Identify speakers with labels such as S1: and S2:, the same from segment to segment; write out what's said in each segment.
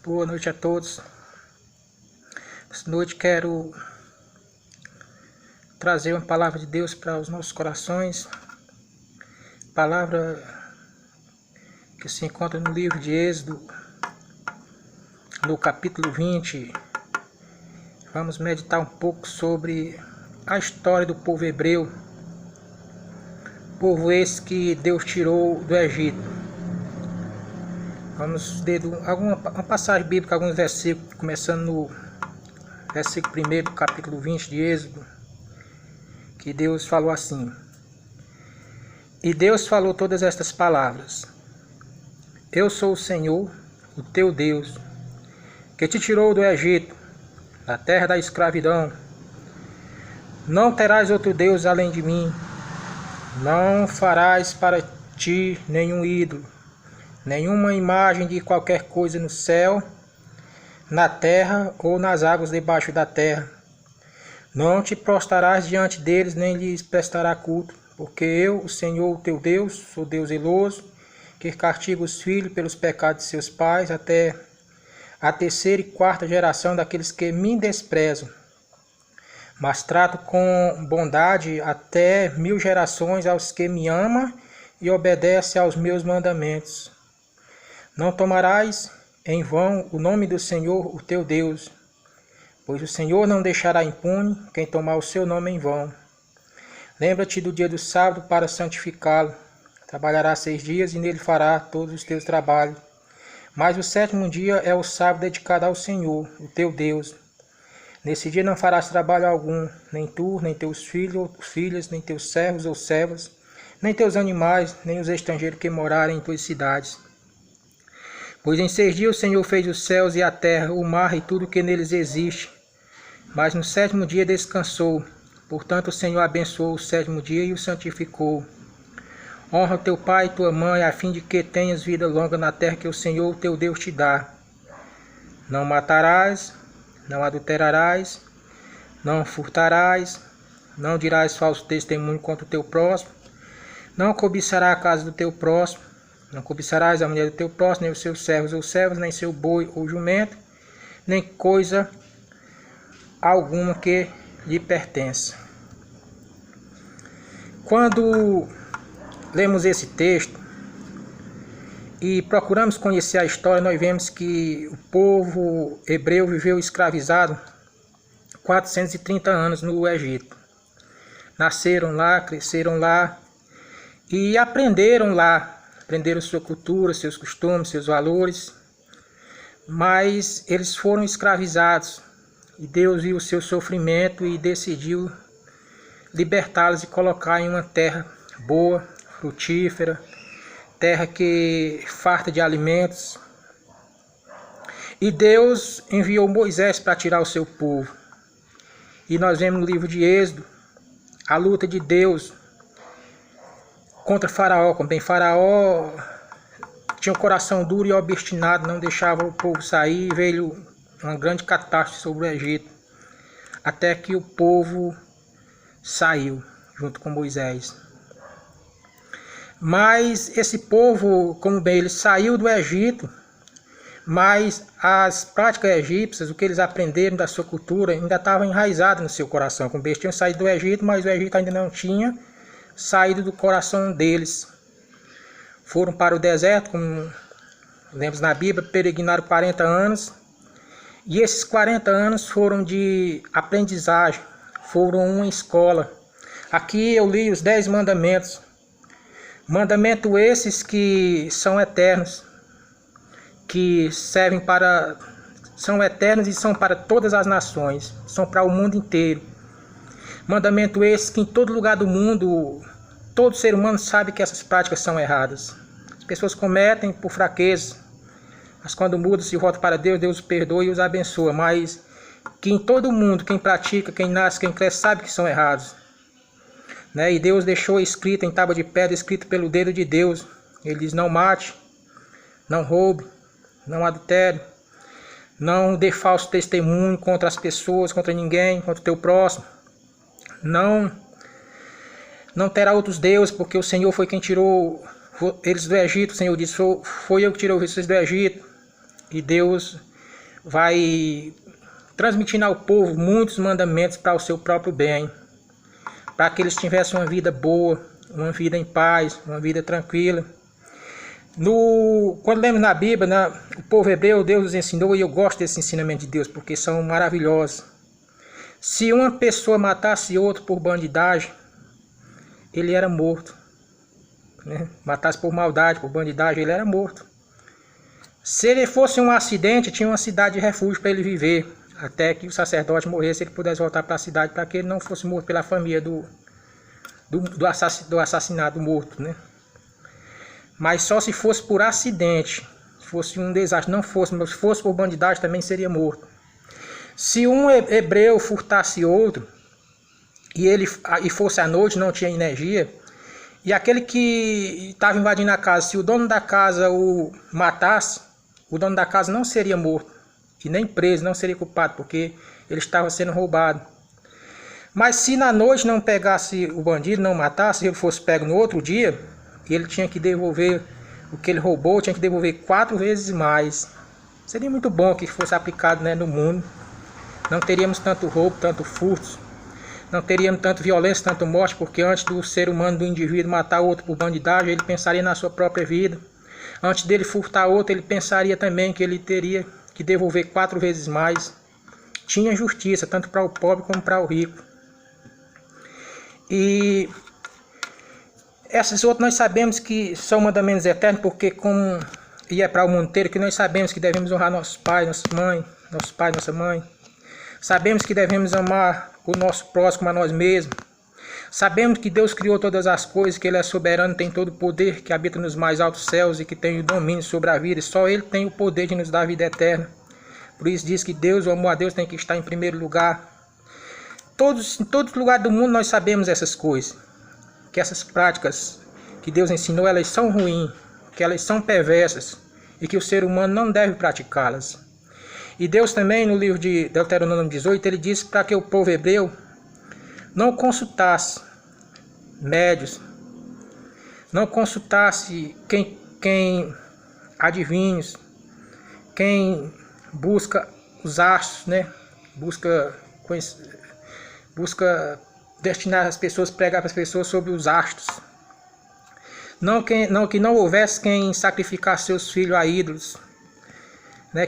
S1: Boa noite a todos. Essa noite quero trazer uma palavra de Deus para os nossos corações. Palavra que se encontra no livro de Êxodo, no capítulo 20. Vamos meditar um pouco sobre a história do povo hebreu. Povo esse que Deus tirou do Egito. Vamos ler uma passagem bíblica, alguns versículos, começando no versículo 1 do capítulo 20 de Êxodo, que Deus falou assim: E Deus falou todas estas palavras: Eu sou o Senhor, o teu Deus, que te tirou do Egito, da terra da escravidão. Não terás outro Deus além de mim. Não farás para ti nenhum ídolo, nenhuma imagem de qualquer coisa no céu, na terra ou nas águas debaixo da terra. Não te prostrarás diante deles, nem lhes prestará culto, porque eu, o Senhor, o teu Deus, sou Deus zeloso, que castiga os filhos pelos pecados de seus pais, até a terceira e quarta geração daqueles que me desprezam. Mas trato com bondade até 1000 gerações aos que me amam e obedecem aos meus mandamentos. Não tomarás em vão o nome do Senhor, o teu Deus, pois o Senhor não deixará impune quem tomar o seu nome em vão. Lembra-te do dia do sábado para santificá-lo. Trabalharás 6 dias e nele fará todos os teus trabalhos. Mas o 7º dia é o sábado dedicado ao Senhor, o teu Deus. Nesse dia não farás trabalho algum, nem tu, nem teus filhos ou filhas, nem teus servos ou servas, nem teus animais, nem os estrangeiros que morarem em tuas cidades. Pois em 6 dias o Senhor fez os céus e a terra, o mar e tudo que neles existe. Mas no 7º dia descansou. Portanto o Senhor abençoou o 7º dia e o santificou. Honra teu pai e tua mãe, a fim de que tenhas vida longa na terra que o Senhor teu Deus te dá. Não matarás, não adulterarás, não furtarás, não dirás falso testemunho contra o teu próximo, não cobiçarás a casa do teu próximo, não cobiçarás a mulher do teu próximo, nem os seus servos ou servas, nem seu boi ou jumento, nem coisa alguma que lhe pertença. Quando lemos esse texto e procuramos conhecer a história, nós vemos que o povo hebreu viveu escravizado 430 anos no Egito. Nasceram lá, cresceram lá e aprenderam lá. Aprenderam sua cultura, seus costumes, seus valores. Mas eles foram escravizados. E Deus viu o seu sofrimento e decidiu libertá-los e colocar em uma terra boa, frutífera, terra que farta de alimentos. E Deus enviou Moisés para tirar o seu povo. E nós vemos no livro de Êxodo a luta de Deus contra Faraó. Como bem, Faraó tinha um coração duro e obstinado, não deixava o povo sair, e veio uma grande catástrofe sobre o Egito, até que o povo saiu junto com Moisés. Mas esse povo, como bem, ele saiu do Egito, mas as práticas egípcias, o que eles aprenderam da sua cultura, ainda estava enraizado no seu coração. Como bem, eles tinham saído do Egito, mas o Egito ainda não tinha saído do coração deles. Foram para o deserto, como lemos na Bíblia, peregrinaram 40 anos. E esses 40 anos foram de aprendizagem, foram uma escola. Aqui eu li os 10 mandamentos. Mandamentos esses que são eternos, que servem para... são eternos e são para todas as nações, são para o mundo inteiro. Mandamento esse que em todo lugar do mundo, todo ser humano sabe que essas práticas são erradas. As pessoas cometem por fraqueza, mas quando mudam, se voltam para Deus, Deus os perdoa e os abençoa. Mas que em todo mundo, quem pratica, quem nasce, quem cresce, sabe que são errados. E Deus deixou escrito em tábua de pedra, escrito pelo dedo de Deus. Ele diz: não mate, não roube, não adultere, não dê falso testemunho contra as pessoas, contra ninguém, contra o teu próximo. Não terá outros deuses, porque o Senhor foi quem tirou eles do Egito. O Senhor disse: foi eu que tirei vocês do Egito. E Deus vai transmitindo ao povo muitos mandamentos para o seu próprio bem, para que eles tivessem uma vida boa, uma vida em paz, uma vida tranquila. Quando lemos na Bíblia, o povo hebreu, Deus nos ensinou, e eu gosto desse ensinamento de Deus, porque são maravilhosos. Se uma pessoa matasse outro por bandidagem, ele era morto. Né? Matasse por maldade, por bandidagem, ele era morto. Se ele fosse um acidente, tinha uma cidade de refúgio para ele viver, até que o sacerdote morresse, ele pudesse voltar para a cidade, para que ele não fosse morto pela família do assassinado morto, né? Mas só se fosse por acidente, se fosse um desastre, não fosse, mas se fosse por bandidagem também seria morto. Se um hebreu furtasse outro, e fosse à noite, não tinha energia, e aquele que estava invadindo a casa, se o dono da casa o matasse, o dono da casa não seria morto, e nem preso, não seria culpado, porque ele estava sendo roubado. Mas se na noite não pegasse o bandido, não matasse, se ele fosse pego no outro dia, ele tinha que devolver o que ele roubou, tinha que devolver 4 vezes mais. Seria muito bom que fosse aplicado, né, no mundo. Não teríamos tanto roubo, tanto furtos, não teríamos tanto violência, tanto morte, porque antes do ser humano, do indivíduo matar outro por bandidagem, ele pensaria na sua própria vida. Antes dele furtar outro, ele pensaria também que ele teria que devolver 4 vezes mais. Tinha justiça, tanto para o pobre como para o rico. E esses outros nós sabemos que são mandamentos eternos, porque como é para o mundo inteiro, que nós sabemos que devemos honrar nossos pais, nossa mãe. Sabemos que devemos amar o nosso próximo como a nós mesmos. Sabemos que Deus criou todas as coisas, que Ele é soberano, tem todo o poder, que habita nos mais altos céus e que tem o domínio sobre a vida. E só Ele tem o poder de nos dar a vida eterna. Por isso diz que Deus, o amor a Deus tem que estar em primeiro lugar. Em todos os lugares do mundo nós sabemos essas coisas. Que essas práticas que Deus ensinou, elas são ruins, que elas são perversas e que o ser humano não deve praticá-las. E Deus também, no livro de Deuteronômio 18, ele disse para que o povo hebreu não consultasse médios, não consultasse quem adivinhos, quem busca os astros, né? Busca destinar as pessoas, pregar para as pessoas sobre os astros. Que não houvesse quem sacrificasse seus filhos a ídolos, né?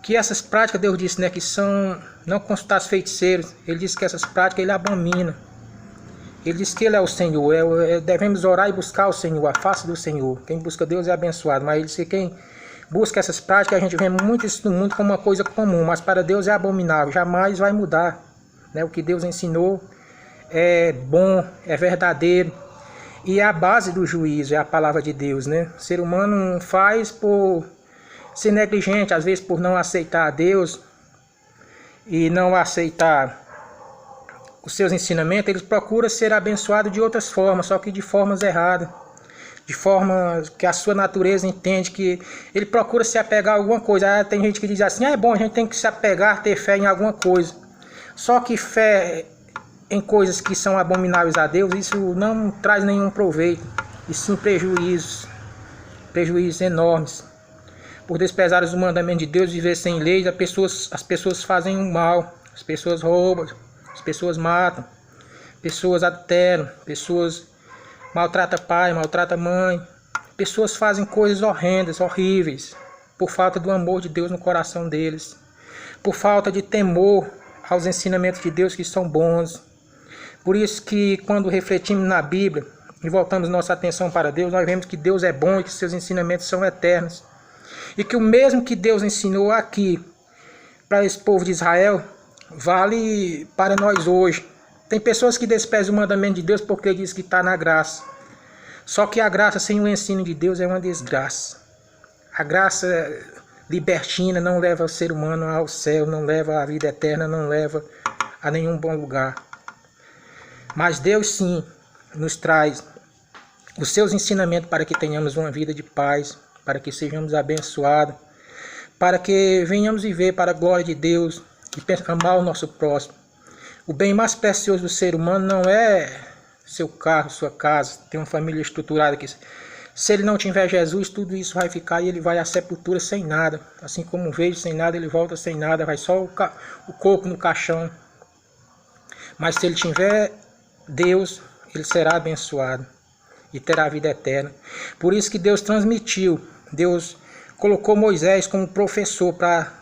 S1: Que essas práticas, Deus disse, né, que são, não consultar os feiticeiros. Ele disse que essas práticas Ele abomina. Ele disse que Ele é o Senhor. Devemos orar e buscar o Senhor, a face do Senhor. Quem busca Deus é abençoado. Mas Ele disse que quem busca essas práticas, a gente vê muito isso no mundo como uma coisa comum, mas para Deus é abominável, jamais vai mudar, né? O que Deus ensinou é bom, é verdadeiro, e é a base do juízo, é a palavra de Deus, né? O ser humano faz por ser negligente, às vezes por não aceitar a Deus e não aceitar os seus ensinamentos, ele procura ser abençoado de outras formas, só que de formas erradas. De forma que a sua natureza entende, que ele procura se apegar a alguma coisa. Tem gente que diz assim, é bom, a gente tem que se apegar, ter fé em alguma coisa. Só que fé em coisas que são abomináveis a Deus, isso não traz nenhum proveito, e sim prejuízos enormes. Por desprezar os mandamentos de Deus, viver sem leis, as pessoas fazem o mal, as pessoas roubam, as pessoas matam, pessoas adulteram, pessoas maltrata pai, maltrata mãe. Pessoas fazem coisas horrendas, horríveis, por falta do amor de Deus no coração deles, por falta de temor aos ensinamentos de Deus que são bons. Por isso que quando refletimos na Bíblia e voltamos nossa atenção para Deus, nós vemos que Deus é bom e que seus ensinamentos são eternos. E que o mesmo que Deus ensinou aqui para esse povo de Israel, vale para nós hoje. Tem pessoas que desprezam o mandamento de Deus porque diz que está na graça. Só que a graça sem o ensino de Deus é uma desgraça. A graça libertina não leva o ser humano ao céu, não leva à vida eterna, não leva a nenhum bom lugar. Mas Deus sim nos traz os seus ensinamentos para que tenhamos uma vida de paz, para que sejamos abençoados, para que venhamos viver para a glória de Deus e amar o nosso próximo. O bem mais precioso do ser humano não é seu carro, sua casa, ter uma família estruturada que Se ele não tiver Jesus, tudo isso vai ficar e ele vai à sepultura sem nada. Assim como veio sem nada, ele volta sem nada, vai só o corpo no caixão. Mas se ele tiver Deus, ele será abençoado e terá vida eterna. Por isso que Deus transmitiu, Deus colocou Moisés como professor para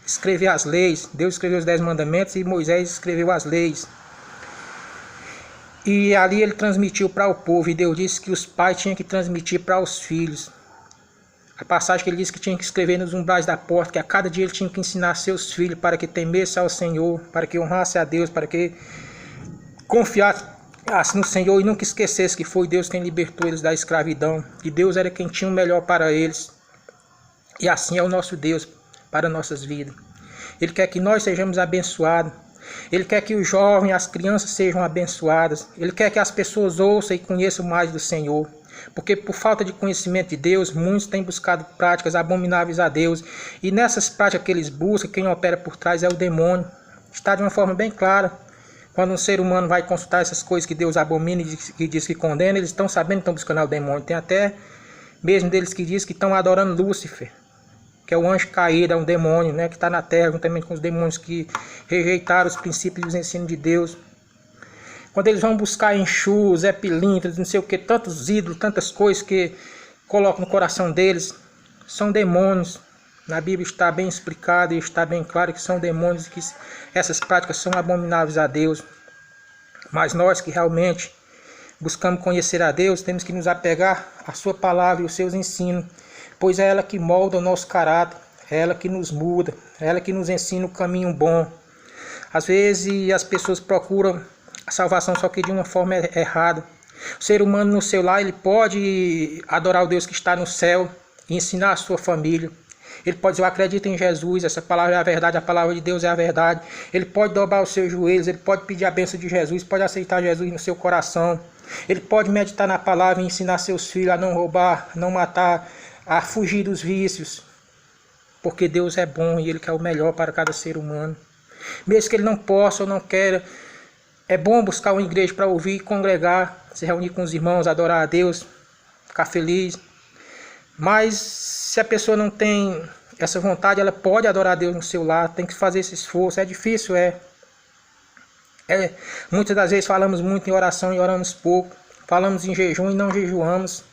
S1: escrever as leis. Deus escreveu os 10 mandamentos e Moisés escreveu as leis. E ali ele transmitiu para o povo, e Deus disse que os pais tinham que transmitir para os filhos. A passagem que ele disse que tinha que escrever nos umbrais da porta, que a cada dia ele tinha que ensinar seus filhos para que temesse ao Senhor, para que honrasse a Deus, para que confiasse no Senhor e nunca esquecesse que foi Deus quem libertou eles da escravidão, que Deus era quem tinha o melhor para eles. E assim é o nosso Deus para nossas vidas. Ele quer que nós sejamos abençoados. Ele quer que os jovens, as crianças sejam abençoadas. Ele quer que as pessoas ouçam e conheçam mais do Senhor. Porque por falta de conhecimento de Deus, muitos têm buscado práticas abomináveis a Deus. E nessas práticas que eles buscam, quem opera por trás é o demônio. Está de uma forma bem clara. Quando um ser humano vai consultar essas coisas que Deus abomina e diz que condena, eles estão sabendo que estão buscando o demônio. Tem até mesmo deles que diz que estão adorando Lúcifer, que é o anjo caído, é um demônio, né, que está na terra, juntamente com os demônios que rejeitaram os princípios e os ensinos de Deus. Quando eles vão buscar Exu, Zé Pilintras, não sei o que, tantos ídolos, tantas coisas que colocam no coração deles, são demônios. Na Bíblia está bem explicado e está bem claro que são demônios e que essas práticas são abomináveis a Deus. Mas nós que realmente buscamos conhecer a Deus, temos que nos apegar à sua palavra e aos seus ensinos, pois é ela que molda o nosso caráter, é ela que nos muda, é ela que nos ensina o caminho bom. Às vezes as pessoas procuram a salvação só que de uma forma errada. O ser humano no seu lar, ele pode adorar o Deus que está no céu e ensinar a sua família. Ele pode dizer, eu acredito em Jesus, essa palavra é a verdade, a palavra de Deus é a verdade. Ele pode dobrar os seus joelhos, ele pode pedir a bênção de Jesus, pode aceitar Jesus no seu coração. Ele pode meditar na palavra e ensinar seus filhos a não roubar, não matar, a fugir dos vícios. Porque Deus é bom e Ele quer o melhor para cada ser humano. Mesmo que ele não possa ou não queira, é bom buscar uma igreja para ouvir, congregar, se reunir com os irmãos, adorar a Deus, ficar feliz. Mas se a pessoa não tem essa vontade, ela pode adorar a Deus no seu lar, tem que fazer esse esforço. É difícil, muitas das vezes falamos muito em oração e oramos pouco. Falamos em jejum e não jejuamos.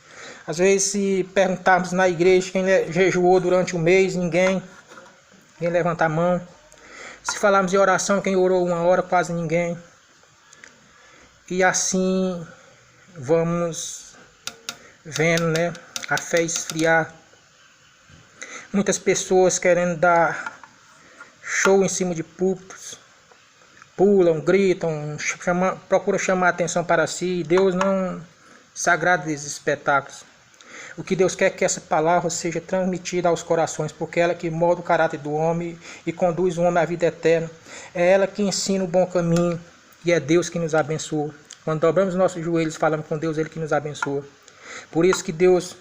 S1: Às vezes se perguntarmos na igreja quem jejuou durante o mês, ninguém levanta a mão. Se falarmos em oração, quem orou 1 hora, quase ninguém. E assim vamos vendo, né, a fé esfriar. Muitas pessoas querendo dar show em cima de púlpitos, pulam, gritam, procuram chamar a atenção para si. Deus não se agrada desses espetáculos. O que Deus quer é que essa palavra seja transmitida aos corações, porque é ela que molda o caráter do homem e conduz o homem à vida eterna. É ela que ensina o bom caminho e é Deus que nos abençoa. Quando dobramos nossos joelhos e falamos com Deus, Ele que nos abençoa. Por isso que Deus,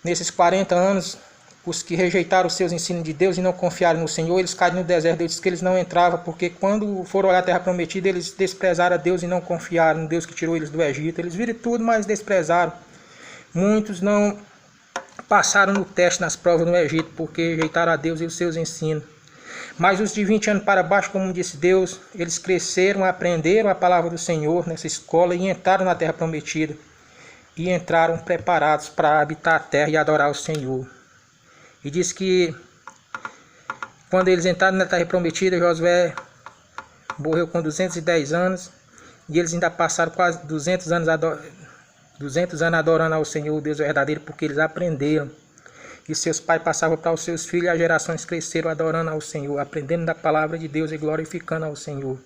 S1: nesses 40 anos, os que rejeitaram os seus ensinos de Deus e não confiaram no Senhor, eles caíram no deserto. Deus disse que eles não entravam, porque quando foram olhar a terra prometida, eles desprezaram a Deus e não confiaram no Deus que tirou eles do Egito. Eles viram tudo, mas desprezaram. Muitos não passaram no teste nas provas no Egito, porque rejeitaram a Deus e os seus ensinos. Mas os de 20 anos para baixo, como disse Deus, eles cresceram, aprenderam a palavra do Senhor nessa escola e entraram na terra prometida. E entraram preparados para habitar a terra e adorar o Senhor. E diz que quando eles entraram na terra prometida, Josué morreu com 210 anos. E eles ainda passaram quase 200 anos adorando ao Senhor, o Deus verdadeiro, porque eles aprenderam. E seus pais passavam para os seus filhos e as gerações cresceram adorando ao Senhor, aprendendo da palavra de Deus e glorificando ao Senhor.